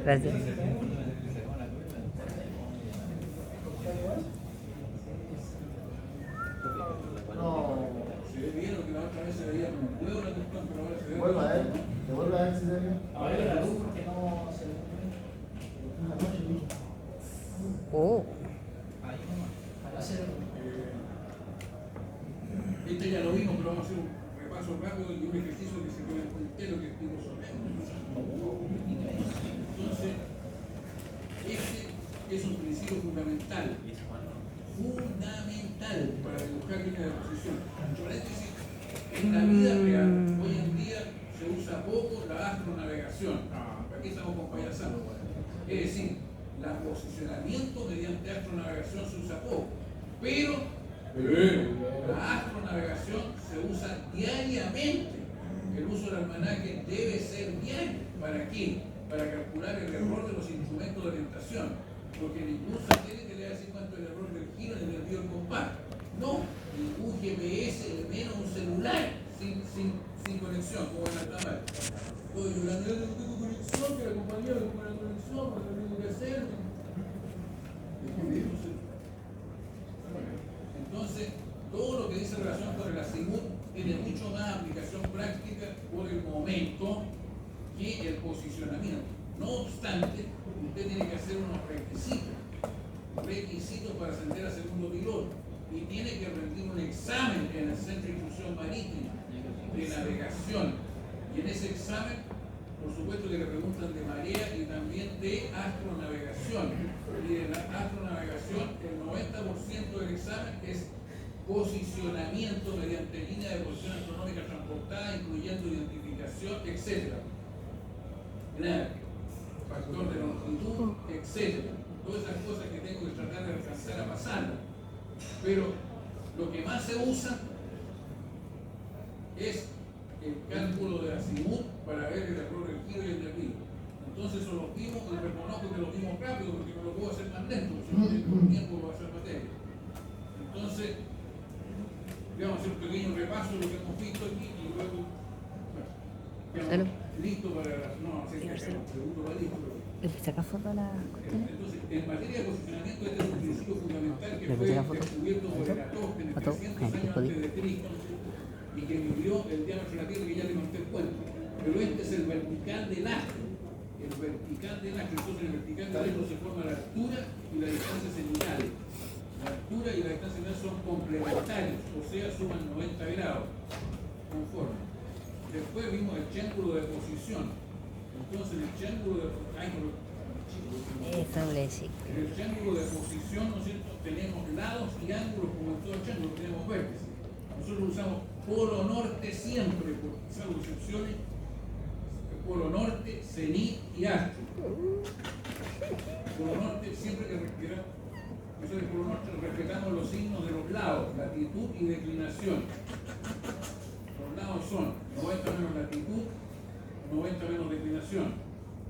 Gracias. No. Se ve bien lo que la otra vez se veía como un huevo la cuestión, pero ahora se ve. Vuelva a ver. Devuelve a ver si se ve. A ver la luz porque no se ve. Oh, Ahí nomás. Para hacer. Este ya lo vimos, pero vamos a hacer un repaso rápido y un ejercicio que se queda en el puntero que explico sobre él. Entonces, este es un principio fundamental. Fundamental para dibujar líneas de posición. Paréntesis, en la vida real, hoy en día se usa poco la astronavegación. Aquí estamos con payasadas. Es decir, el posicionamiento mediante astronavegación se usa poco. Pero la astronavegación se usa diariamente. El uso del almanaque debe ser diario. ¿Para qué? Para calcular el error de los instrumentos de orientación. Porque ningún satélite le va a decir cuánto es el error del giro ni del desvío del compás. No, ningún GPS, menos un celular sin conexión, como en la cámara. Oye, yo no tengo conexión, que la compañía me pone la conexión, porque no tengo que hacer. Entonces, todo lo que dice en relación con el azimut tiene mucho más aplicación práctica por el momento que el posicionamiento. No obstante, usted tiene que hacer unos requisitos para ascender a segundo piloto y tiene que rendir un examen en el Centro de Instrucción Marítima de Navegación. Y en ese examen, por supuesto que le preguntan de marea y también de astronavegación. Y en la astronavegación, el 90% del examen es posicionamiento mediante línea de posición astronómica transportada, incluyendo identificación, etc. Factor de longitud, etc. Todas esas cosas que tengo que tratar de alcanzar a pasar. Pero lo que más se usa es el cálculo de azimut para ver el error del giro y el desvío. Entonces eso lo vimos, y reconozco que lo vimos rápido porque no lo puedo hacer más lento, si no tengo tiempo para hacer materia. Entonces, vamos a hacer un pequeño repaso de lo que hemos visto aquí y luego quedamos listo para segundo va listo. ¿le saca foto a la cuestión? Entonces, en materia de posicionamiento, este es un principio fundamental que fue descubierto por Eratóstenes 300 años antes de Cristo y que midió el diámetro de la Tierra, que ya le conté el cuento. Pero este es el vertical del astro. El vertical del astro. Entonces, en el vertical del astro se forma la altura y la distancia cenital. La altura y la distancia cenital son complementarios, o sea, suman 90 grados. Conforme. Después vimos el triángulo de posición. Entonces, el triángulo de posición. En el triángulo de posición, ¿no es cierto?, tenemos lados y ángulos como en todo el triángulo, tenemos vértices. Nosotros usamos polo norte siempre, por salvo excepciones, polo norte, cenit y astro. Polo norte, siempre que respiramos, nosotros en polo norte respetamos los signos de los lados, latitud y declinación. Los lados son 90 menos latitud, 90 menos declinación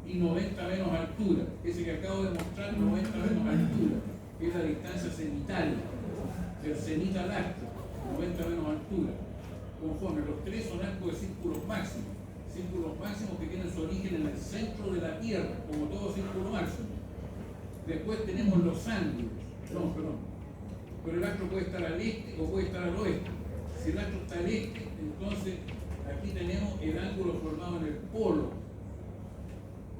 y 90 menos altura. Ese que acabo de mostrar, 90 menos altura, es la distancia cenital, del cenit al astro, 90 menos altura. Conforme, los tres son arcos de círculos máximos que tienen su origen en el centro de la Tierra, como todo círculo máximo. Después tenemos los ángulos, pero el astro puede estar al este o puede estar al oeste. Si el astro está al este, entonces aquí tenemos el ángulo formado en el polo.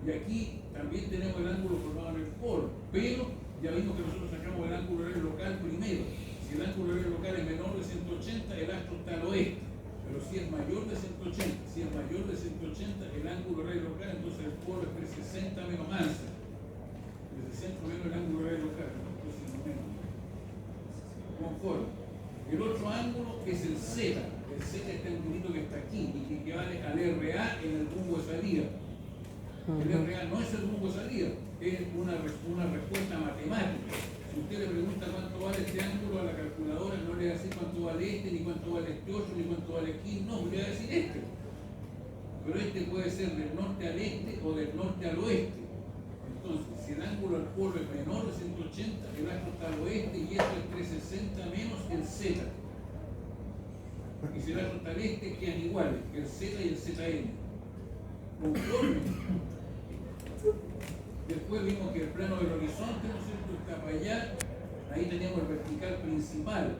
Y aquí también tenemos el ángulo formado en el polo. Pero ya vimos que nosotros sacamos el ángulo horario local primero. Si el ángulo horario local es menor de 180, el astro está al oeste. Pero si es mayor de 180, el ángulo horario local, entonces el polo es 360 menos alza. 360 menos el ángulo horario local. Entonces no menos. Conforme. El otro ángulo es el Z. El Z es este angulito que está aquí y que equivale al RA en el rumbo de salida. El RA no es el rumbo de salida, es una respuesta matemática. Si usted le pregunta cuánto vale este ángulo a la calculadora, no le va a decir cuánto vale este, ni cuánto vale este otro, ni cuánto vale aquí, no, le va a decir este. Pero este puede ser del norte al este o del norte al oeste. Entonces, si el ángulo al polo es menor de 180, el astro está al oeste y esto es 360 menos el Z. Y si el astro está al este, quedan iguales, el Z y el ZN. Conforme plano del horizonte, ¿no es cierto?, está para allá. Ahí teníamos el vertical principal,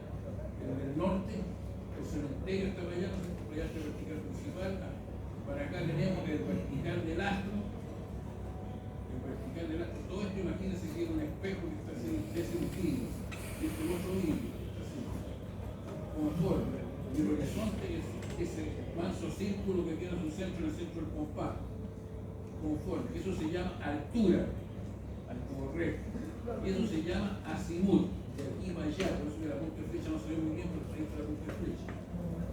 el del norte, el cementerio está para allá, ¿no es cierto?, para allá está el vertical principal. Para acá tenemos el vertical del astro. El vertical del astro. Todo esto, imagínense que es un espejo que está así, es un vidrio. Y este otro vidrio, está así, como forma. Y el horizonte es ese manso círculo que tiene su centro en el centro del compás. Como forma. Eso se llama altura, como recto. Y eso se llama azimut, de aquí para allá. Por eso que la punta de flecha no se ve muy bien, pero ahí está la punta de flecha.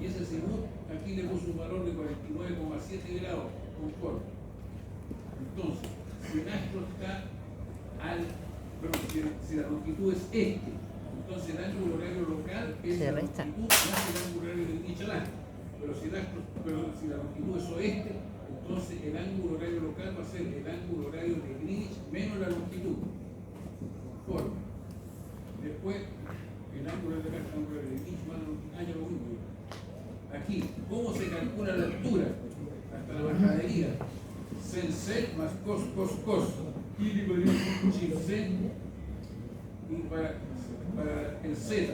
Y ese azimut, aquí le puso un valor de 49,7 grados, conforme. Entonces, si el astro está si la longitud es este, entonces el ángulo horario local es Se la resta. longitud más el ángulo horario de Greenwich al año. Pero si la longitud es oeste, entonces el ángulo horario local va a ser el ángulo horario de Greenwich menos la longitud. Conforme. Después, el ángulo de acá, el ángulo horario de Greenwich más la longitud. Ya lo mismo. Aquí, ¿cómo se calcula la altura? Hasta la majadería. Sen más cos, cos, cos. Chin sen. Y para el Z,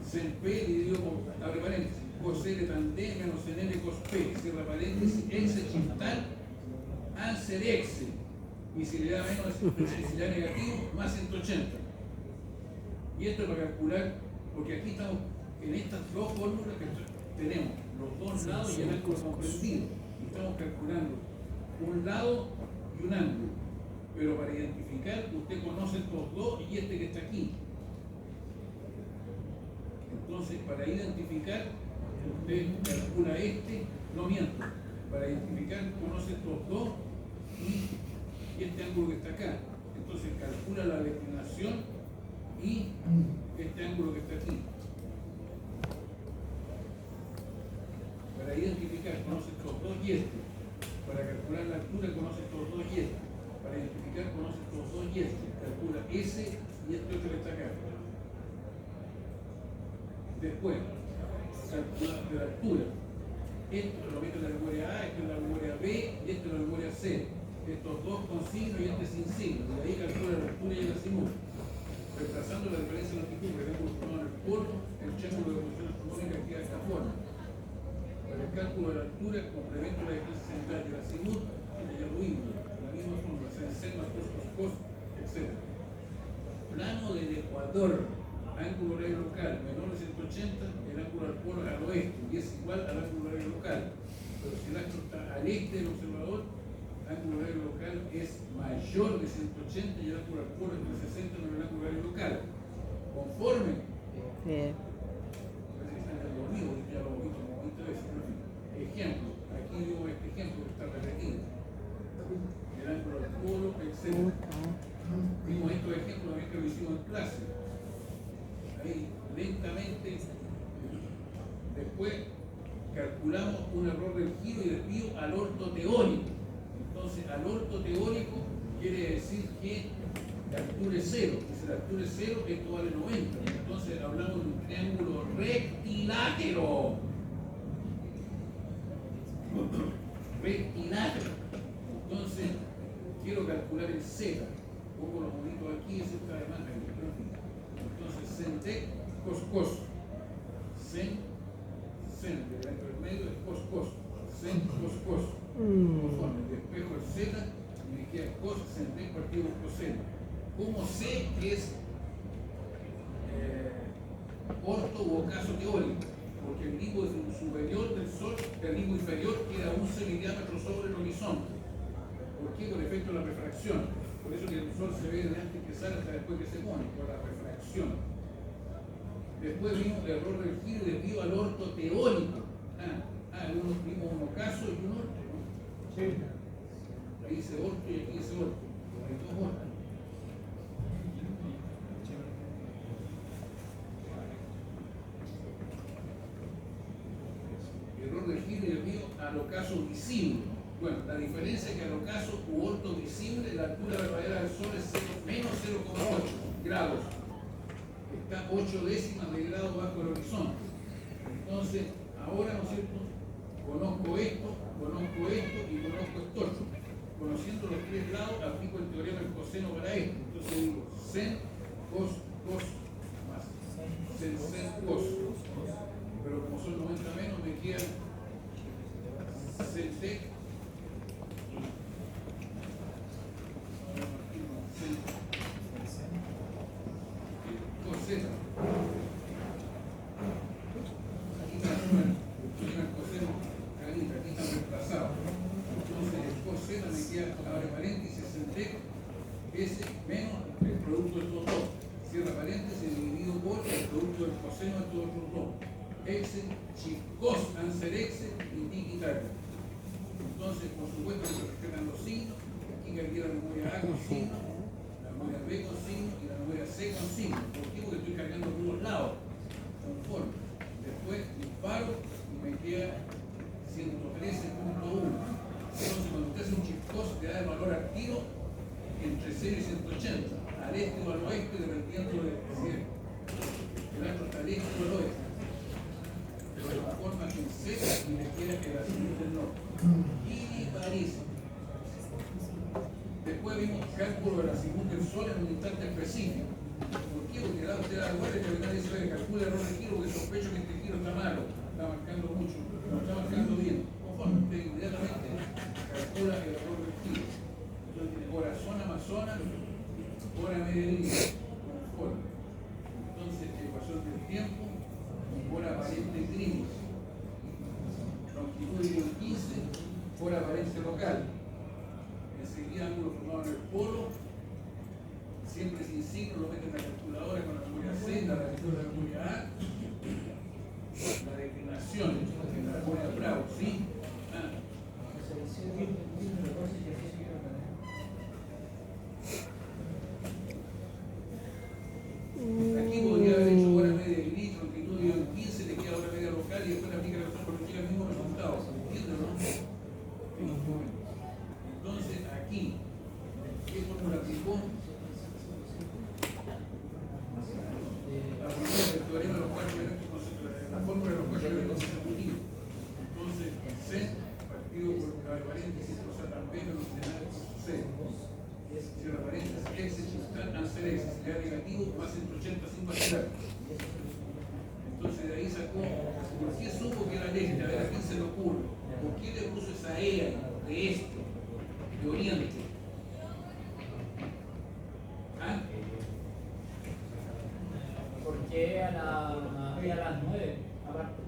sen P dividido por, abre paréntesis, cos L tan D menos en L cos P, cierra paréntesis, X chintal, answer X. Y si le da menos, si le da negativo, más 180. Y esto es para calcular, porque aquí estamos en estas dos fórmulas que tenemos los dos lados y el ángulo comprendido. Y estamos calculando un lado y un ángulo. Pero para identificar, usted conoce estos dos y este que está aquí. Entonces, para identificar, usted calcula este, no miento. Para identificar, conoce estos dos y este ángulo que está acá. Entonces, calcula la declinación y este ángulo que está aquí. Para identificar, conoce estos dos y este. Para calcular la altura, conoce estos dos y este. Para identificar, conoce estos dos y este. Calcula ese y este otro que está acá. Después, calcula de la altura. Esto lo mete en la memoria A, esto en la memoria B y esto en la memoria C. Estos dos con signo y este sin signo. Y ahí calcula la altura y el azimut. Reemplazando la diferencia de longitud, por ejemplo, en el polo, el triángulo de función astronómica queda de esta forma. Para el cálculo de la altura, complemento la diferencia central del azimut y de Yaluino. La misma fórmula, sen más cos, etc. Plano del Ecuador, ángulo horario local menor de 180, el ángulo al polo al oeste y es igual al ángulo horario local. Pero si el astro está al este del observador, el ángulo horario local es mayor de 180 y el ángulo al polo es de 60 en el ángulo horario local. Conforme. Bien. Parece que están ya dormidos, ya lo hemos visto como 20 veces. Ejemplo, aquí digo este ejemplo que está repetido. El ángulo al polo, etc. Vimos estos ejemplos también que lo hicimos en clase. Ahí, lentamente, después calculamos un error del giro y desvío al orto teórico. Entonces, al orto teórico quiere decir que la altura es 0. Y si la altura es 0, esto vale 90. Entonces, hablamos de un triángulo rectilátero. Rectilátero. Entonces, quiero calcular el Z. Pongo los monitos aquí, ese está de más aquí. Entonces, sen de cos cos. Sen, dentro del medio es cos cos. Sen, cos cos. Conforme, despejo el Z y me queda cos, sen de partido por coseno. ¿Cómo sé que es orto u ocaso teórico? Porque el limbo superior del Sol, el limbo inferior queda 11 milímetros sobre el horizonte. ¿Por qué? Por efecto de la refracción. Por eso que el Sol se ve desde antes que sale hasta después que se pone, por la refracción. Después vimos el error del giro y desvío al orto teórico. Vimos un ocaso y un orto, ¿no? Sí. Ahí dice orto y aquí dice orto. Hay dos ortos. Error del giro y desvío al ocaso visible. Bueno, la diferencia es que al ocaso u orto visible, la altura verdadera del Sol es menos 0,8 grados. Está 8 décimas de grado bajo el horizonte. Entonces, ahora, ¿no es cierto? Conozco esto y conozco esto otro. conociendo los tres lados, aplico el teorema del coseno para esto. Entonces digo sen, cos, más sen, cos. Pero como son 90 menos, me queda sen, coseno. Aquí está el coseno, aquí están reemplazados. Entonces el coseno me queda, abre paréntesis, sen S menos el producto de estos dos. Cierra paréntesis dividido por el producto del coseno de todos los dos. X, cos, answer X, y tal. Entonces, por supuesto, que se respetan los signos. Aquí cargué la memoria A con signo, la memoria B con signo y la memoria C con signo. ¿Por qué? Porque estoy cargando por los lados, conforme. Después disparo y me queda 113.1. Entonces, cuando usted hace un chip cost, te da el valor activo entre 0 y 180, al este o al oeste, dependiendo de si el astro está al este o al oeste. Pero de la forma que seca y le queda que la azimut del norte. Y París. Después vimos cálculo de la azimut del sol en un instante específico. ¿Por qué? Porque usted da vuelta y al final dice que calcula el error de giro, porque sospecho que este giro está malo, está marcando mucho, no está marcando bien. Conforme usted inmediatamente calcula el error del giro. Entonces tiene hora zona más zona, hora media línea, conforme. Entonces, ecuación del tiempo, hora aparente gris, longitud de 15, hora aparente local. Enseguida ángulo formado en el polo, siempre sin signo, lo meten en la calculadora con la memoria C, la lectura de la memoria A, la declinación en la memoria Bravo, ¿sí? Aquí podría haber hecho hora media de gris, longitud de 15, le queda hora media local y después le aplica la razón porque llega el mismo resultado. ¿Entienden, no? Entonces, aquí, ¿qué fórmula aplicó? La fórmula del teorema de los cuatro elementos consecutivos. La fórmula de los cuatro elementos consecutivos. Entonces, C, partido por la paréntesis, o sea, también lo que C. Cierra paréntesis, X, answer X, le da negativo, más 180 sin vacilar. Entonces de ahí sacó, ¿por qué supo que era el este? A ver, ¿a quién se le ocurre? ¿Por qué le puso esa E ahí, de este, de oriente? ¿Ah? Porque a las 9, aparte.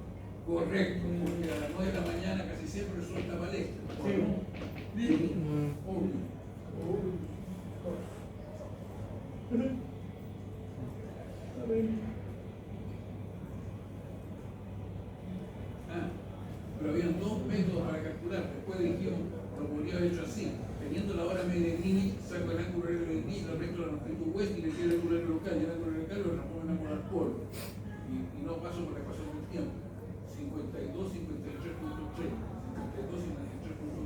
Correcto, porque a las 9 de la mañana casi siempre suelta palestra. Sí. Obvio. Pero habían dos métodos para calcular. Después dijimos, lo podría haber hecho así. Teniendo la hora media de Greenwich, saco el ángulo de Greenwich, le resto la longitud oeste y le queda el ángulo local. Y el ángulo local lo transformo en ángulo al polo. Y no paso por la ecuación del tiempo. 52, 53.3, 52,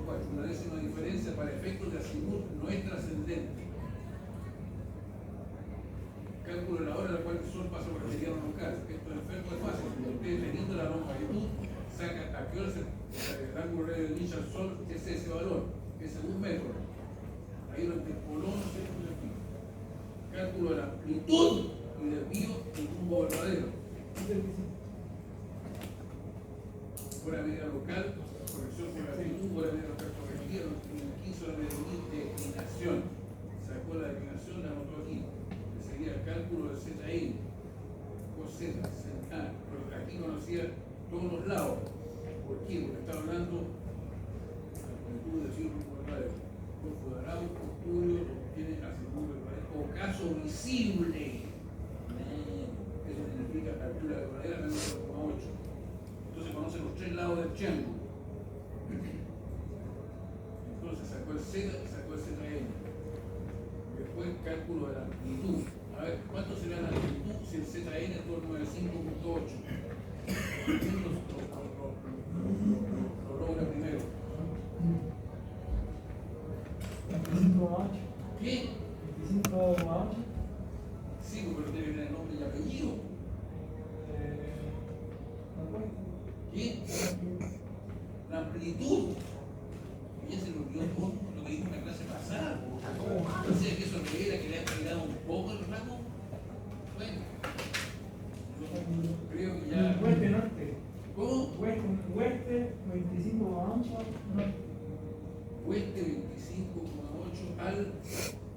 53.4. Una décima diferencia para efectos de azimut no es trascendente. Cálculo de la hora a la cual el sol pasa por el meridiano local. Esto en efecto es fácil. Usted teniendo la longitud, saca a qué hora el ángulo de Greenwich al sol es ese valor, es un metro. Ahí lo interpoló, no sé cómo se explica. Cálculo de la amplitud y desvío del rumbo verdadero. Hora media local, corrección por la amplitud, hora media local corregida, en 15 hora media de declinación. Sacó la declinación, la anotó aquí. Sería el cálculo de ZN, cos Z, pero aquí conocía todos los lados. ¿Por qué? Porque está hablando de la amplitud de círculo verdadero. Golfo de Arauco, Julio, tiene azimut verdadero, o caso visible. Eso significa altura verdadera menos 0,8. Entonces conoce los tres lados del triángulo. Entonces sacó el Z y sacó el ZN. Después cálculo de la amplitud. A ver, ¿cuánto será la amplitud si el ZN es torno de 5.8? Lo logra primero. 25,8. ¿Qué? 25,8. Sí, pero tiene que tener nombre y apellido. ¿Qué? La amplitud. Y ese lo vio todo, lo que dijo una reclamo? Bueno, yo creo que ya. Oeste, norte. ¿Cómo? Oeste, 25,8. Norte. Oeste 25,8 al.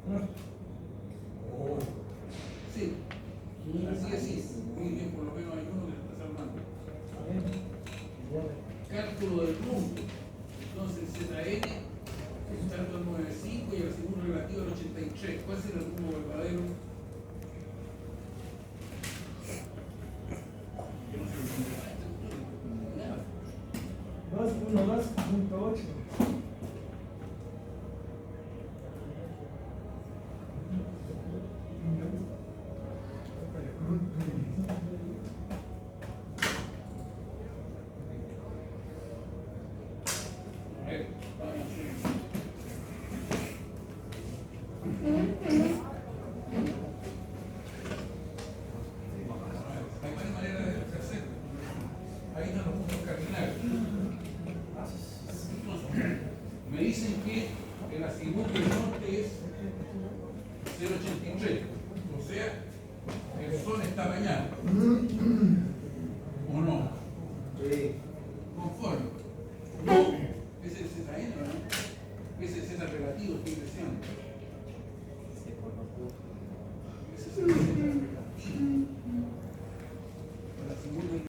Norte. Oh. Sí, así es, sí. Muy bien, por lo menos hay uno que lo está salvando. Cálculo del punto. Entonces, ZN está al 95 y el segundo relativo al 83. ¿Cuál será el rumbo verdadero? Yo no sé lo que me va a nada. 212.8. A ver, vamos. Hay varias maneras de hacerlo. Ahí están los puntos cardinales. Entonces, me dicen que el azimut del norte es 0,83. O sea, el sol está mañana. ¿O no? Sí. Conforme. No. Ese es ZN, ¿no? Ese es Z relativo, estoy diciendo. Ese es el